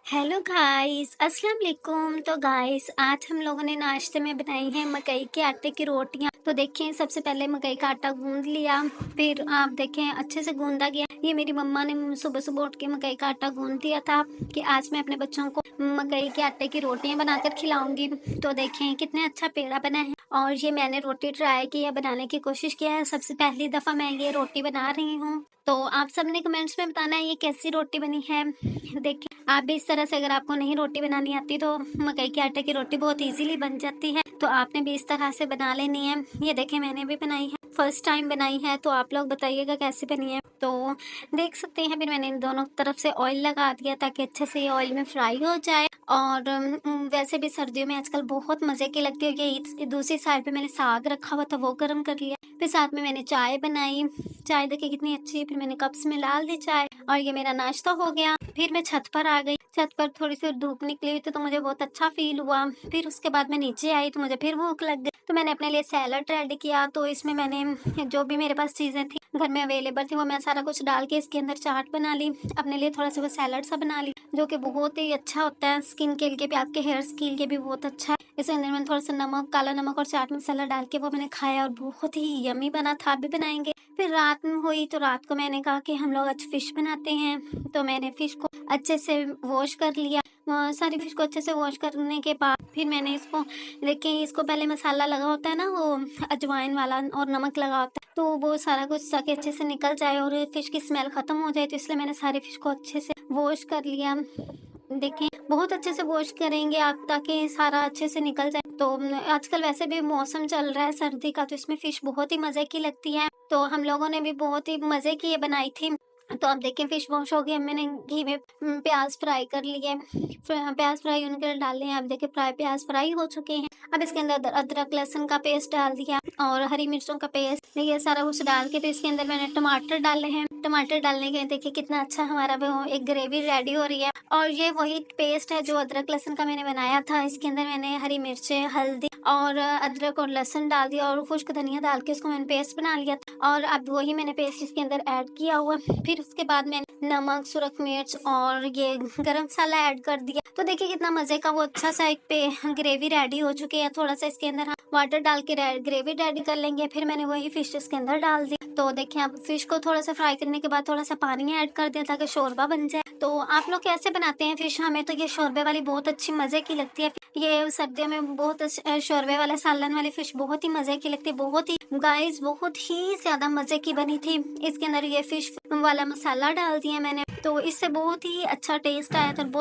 Hello guys, अस्सलाम वालेकुम। तो गाइस, आज हम लोगों ने नाश्ते में बनाई है मकई के आटे की रोटियां। तो देखें, सबसे पहले मकई का आटा गूंद लिया, फिर आप देखें अच्छे से गूंदा गया। ये मेरी मम्मा ने सुबह सुबह उठ के मकई का आटा गूंद दिया था कि आज मैं अपने बच्चों को मकई के आटे की रोटियां बनाकर खिलाऊंगी। तो देखें कितने अच्छा पेड़ा बना है। और ये मैंने रोटी ट्राई की है, बनाने की कोशिश किया है। सबसे पहली दफा मैं ये रोटी बना रही हूँ। तो आप सबने कमेंट्स में बताना है ये कैसी रोटी बनी है। देखिए, आप भी इस तरह से, अगर आपको नहीं रोटी बनानी आती तो मकई के आटे की रोटी बहुत इजीली बन जाती है। तो आपने भी इस तरह से बना लेनी है। ये देखें, मैंने भी बनाई है, फर्स्ट टाइम बनाई है। तो आप लोग बताइएगा कैसी बनी है। तो देख सकते हैं, फिर मैंने इन दोनों तरफ से ऑयल लगा दिया ताकि अच्छे से ये ऑयल में फ्राई हो जाए। और वैसे भी सर्दियों में आजकल बहुत मजे की लगती है। ये दूसरी साइड पे मैंने साग रखा हुआ था, वो गर्म कर लिया। फिर साथ में मैंने चाय बनाई। चाय देखिए कितनी अच्छी है। फिर मैंने कप्स में डाल दी चाय, और ये मेरा नाश्ता हो गया। फिर मैं छत पर आ गई। छत पर थोड़ी सी धूप निकली हुई थी, तो मुझे बहुत अच्छा फील हुआ। फिर उसके बाद मैं नीचे आई तो मुझे फिर भूख लग गई। तो मैंने अपने लिए सैलड रेडी किया। तो इसमें मैंने जो भी मेरे पास चीजें थी घर में अवेलेबल थी, वो मैं सारा कुछ डाल के इसके अंदर चाट बना ली। अपने लिए थोड़ा सा वो सैलड सा बना ली, जो कि बहुत ही अच्छा होता है स्किन के लिए भी, आपके हेयर के लिए भी बहुत अच्छा है। इसके अंदर मैंने थोड़ा सा नमक, काला नमक और चाट मसाला डाल के वो मैंने खाया, और बहुत ही यमी बना था। आप भी बनाएंगे। फिर रात में हुई तो रात को मैंने कहा कि हम लोग आज फिश बनाते हैं। तो मैंने फिश को अच्छे से वॉश कर लिया। सारी फिश को अच्छे से वॉश करने के बाद फिर मैंने इसको, देखिए इसको पहले मसाला लगा होता है ना, वो अजवाइन वाला और नमक लगा होता है, तो वो सारा कुछ ताकि अच्छे से निकल जाए और फिश की स्मेल खत्म हो जाए। तो इसलिए मैंने सारी फिश को अच्छे से वॉश कर लिया। देखिए बहुत अच्छे से वॉश करेंगे आप ताकि सारा अच्छे से निकल जाए। तो आजकल वैसे भी मौसम चल रहा है सर्दी का, तो इसमें फिश बहुत ही मजे की लगती है। तो हम लोगों ने भी बहुत ही मजे की ये बनाई थी। तो आप देखें फिश वॉश हो गई। मैंने घी में प्याज फ्राई कर लिए। प्याज फ्राई होने के लिए डाल लिए। आप देखें प्याज फ्राई हो चुके हैं। अब इसके अंदर अदरक लहसुन का पेस्ट डाल दिया और हरी मिर्चों का पेस्ट, ये सारा कुछ डाल के फिर इसके अंदर मैंने टमाटर डाले हैं। टमाटर डालने के देखिए कितना अच्छा हमारा वो एक ग्रेवी रेडी हो रही है। और ये वही पेस्ट है जो अदरक लहसुन का मैंने बनाया था। इसके अंदर मैंने हरी मिर्चें, हल्दी और अदरक और लहसुन डाल दिया और खुश्क धनिया डाल के उसको मैंने पेस्ट बना लिया था। और अब वही मैंने पेस्ट इसके अंदर ऐड किया हुआ। फिर उसके बाद मैंने नमक, सुरख मिर्च और ये गरम मसाला ऐड कर दिया। तो देखिए कितना मजे का वो अच्छा सा एक पे ग्रेवी रेडी हो चुकी है। थोड़ा सा इसके अंदर हम वाटर डाल के ग्रेवी रेडी कर लेंगे। फिर मैंने वही फिश इसके अंदर डाल दी। तो देखिए आप फिश को थोड़ा सा फ्राई करने के बाद थोड़ा सा पानी ऐड कर दिया ताकि शोरबा बन जाए। तो आप लोग कैसे बनाते हैं फिश? हमें तो ये शोरबे वाली बहुत अच्छी मजे की लगती है। ये सर्दियों में बहुत शोरबे वाला सालन वाली फिश बहुत ही मजे की लगती है। बहुत ही गाइस, बहुत ही ज्यादा मजे की बनी थी। इसके अंदर ये फिश वाला मसाला डाल दिया मैंने, तो इससे बहुत ही अच्छा टेस्ट आया था। बहुत